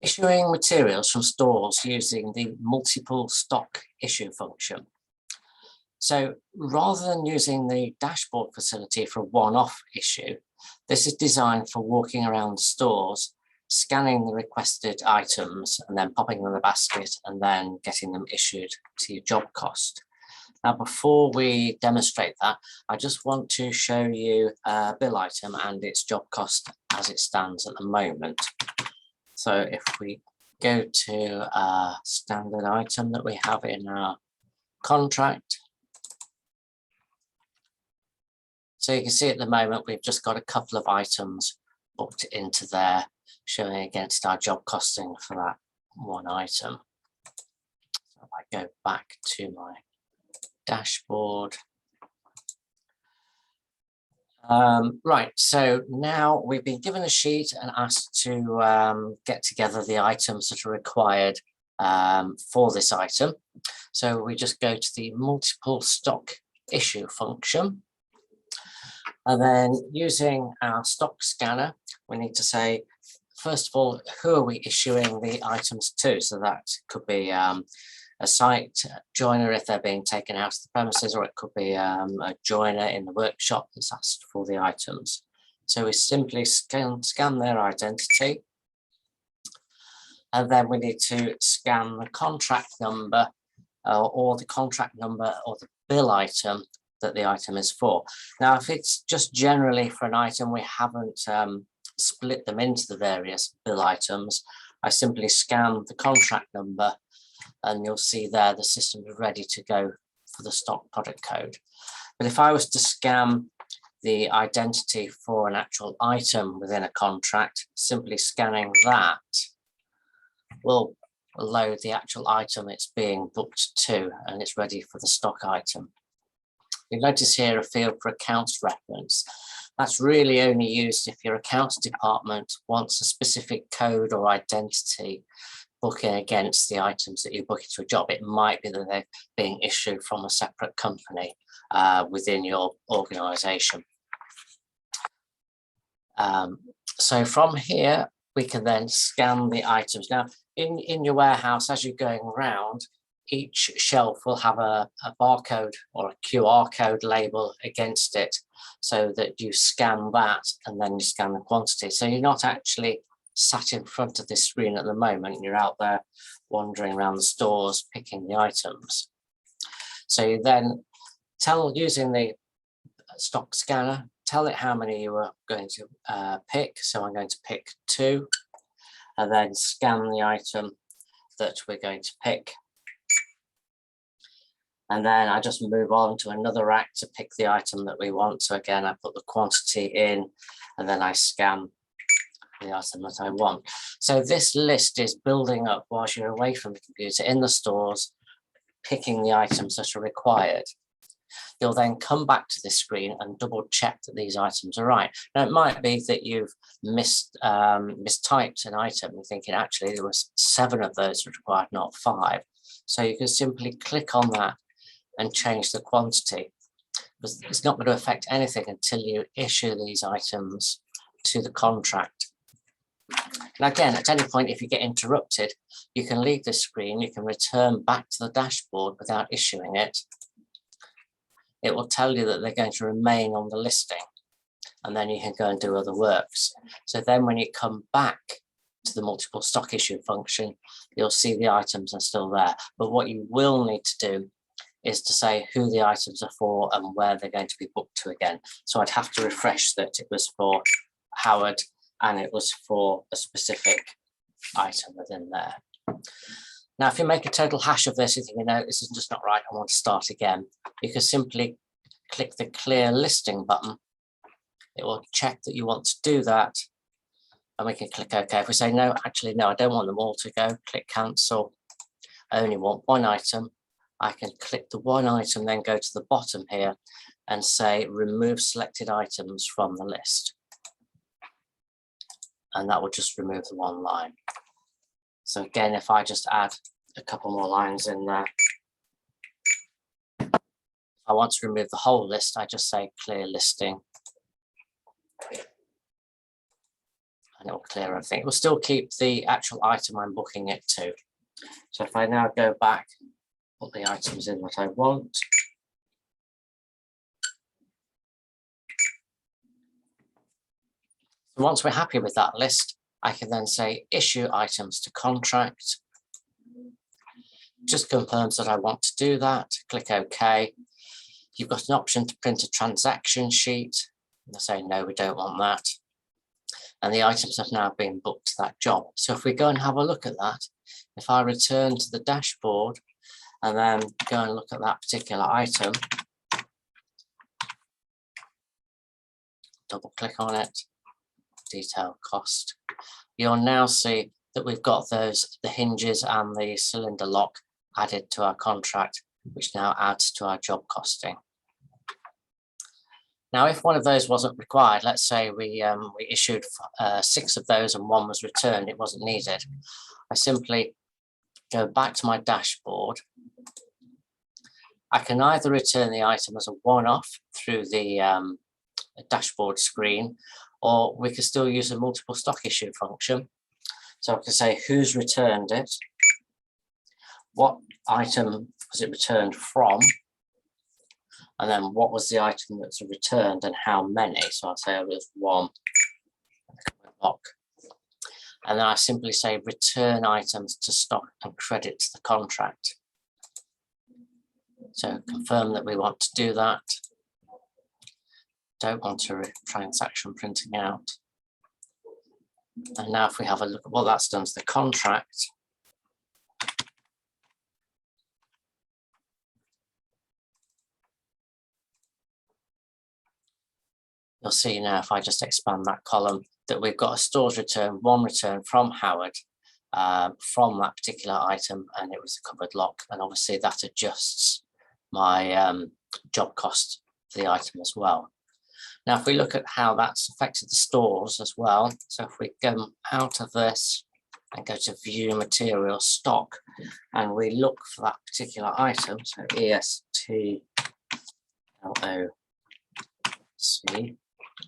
Issuing materials from stores using the multiple stock issue function. So rather than using the dashboard facility for a one-off issue, this is designed for walking around stores, scanning the requested items and then popping them in the basket and then getting them issued to your job cost. Now, before we demonstrate that, I just want to show you a bill item and its job cost as it stands at the moment. So if we go to a standard item that we have in our contract, so you can see at the moment we've just got a couple of items booked into there, showing against our job costing for that one item. So if I go back to my dashboard. Right, so now we've been given a sheet and asked to get together the items that are required for this item. So we just go to the multiple stock issue function. And then using our stock scanner, we need to say, first of all, who are we issuing the items to? So that could be a site joiner if they're being taken out of the premises, or it could be a joiner in the workshop that's asked for the items. So we simply scan their identity, and then we need to scan the contract number or the contract number or the bill item that the item is for. Now, if it's just generally for an item, we haven't split them into the various bill items. I simply scan the contract number and you'll see there the system is ready to go for the stock product code. But if I was to scan the identity for an actual item within a contract, simply scanning that will load the actual item it's being booked to, and it's ready for the stock item. You'll notice here a field for accounts reference. That's really only used if your accounts department wants a specific code or identity booking against the items that you book into a job. It might be that they're being issued from a separate company within your organization. So from here, we can then scan the items. Now, in your warehouse, as you're going around, each shelf will have a barcode or a QR code label against it, so that you scan that and then you scan the quantity. So you're not actually sat in front of this screen at the moment, you're out there wandering around the stores picking the items. So you then using the stock scanner, tell it how many you are going to pick. So I'm going to pick 2, and then scan the item that we're going to pick. And then I just move on to another rack to pick the item that we want. So again, I put the quantity in and then I scan the item that I want. So this list is building up whilst you're away from the computer in the stores, picking the items that are required. You'll then come back to this screen and double check that these items are right. Now, it might be that you've mistyped an item. You're thinking, actually, there was 7 of those required, not 5. So you can simply click on that and change the quantity, because it's not going to affect anything until you issue these items to the contract. Now, again, at any point, if you get interrupted, you can leave this screen, you can return back to the dashboard without issuing it. It will tell you that they're going to remain on the listing, and then you can go and do other works. So then when you come back to the multiple stock issue function, you'll see the items are still there. But what you will need to do is to say who the items are for and where they're going to be booked to again. So I'd have to refresh that it was for Howard and it was for a specific item within there. Now, if you make a total hash of this, you think, no, this is just not right, I want to start again, you can simply click the clear listing button. It will check that you want to do that, and we can click OK. If we say, no, actually, no, I don't want them all to go, click cancel. I only want one item. I can click the one item, then go to the bottom here and say remove selected items from the list. And that will just remove the one line. So again, if I just add a couple more lines in there, if I want to remove the whole list, I just say clear listing. and it will clear everything. It will still keep the actual item I'm booking it to. So if I now go back, put the items in that I want. So once we're happy with that list, I can then say issue items to contract. Just confirms that I want to do that. Click OK. You've got an option to print a transaction sheet. And I say no, we don't want that. And the items have now been booked to that job. So if we go and have a look at that, if I return to the dashboard and then go and look at that particular item, double click on it, detail cost, you'll now see that we've got the hinges and the cylinder lock added to our contract, which now adds to our job costing. Now, if one of those wasn't required, let's say we issued 6 of those and 1 was returned, it wasn't needed. I simply go back to my dashboard. I can either return the item as a one-off through the dashboard screen, or we can still use a multiple stock issue function. So I can say who's returned it, what item was it returned from, and then what was the item that's returned and how many. So I'll say it was 1 block. And then I simply say return items to stock and credit to the contract. So confirm that we want to do that. Don't want a transaction printing out. And now if we have a look at what that's done to the contract, you'll see now if I just expand that column that we've got a stores return, 1 return from Howard from that particular item, and it was a cupboard lock. And obviously that adjusts my job cost for the item as well. Now, if we look at how that's affected the stores as well, so if we go out of this and go to view material stock, and we look for that particular item, so ESTLOC,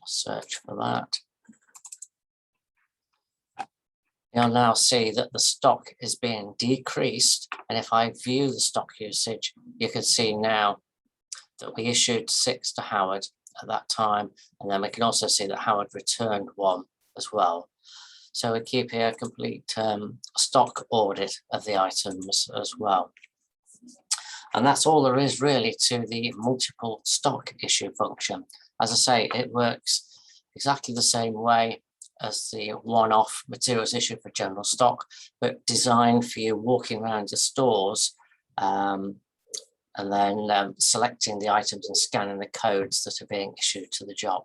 search for that. You'll now see that the stock is being decreased, and if I view the stock usage, you can see now that we issued 6 to Howard at that time, and then we can also see that Howard returned 1 as well. So we keep here a complete stock audit of the items as well. And that's all there is really to the multiple stock issue function. As I say, it works exactly the same way as the one-off materials issue for general stock, but designed for you walking around your stores and then selecting the items and scanning the codes that are being issued to the job.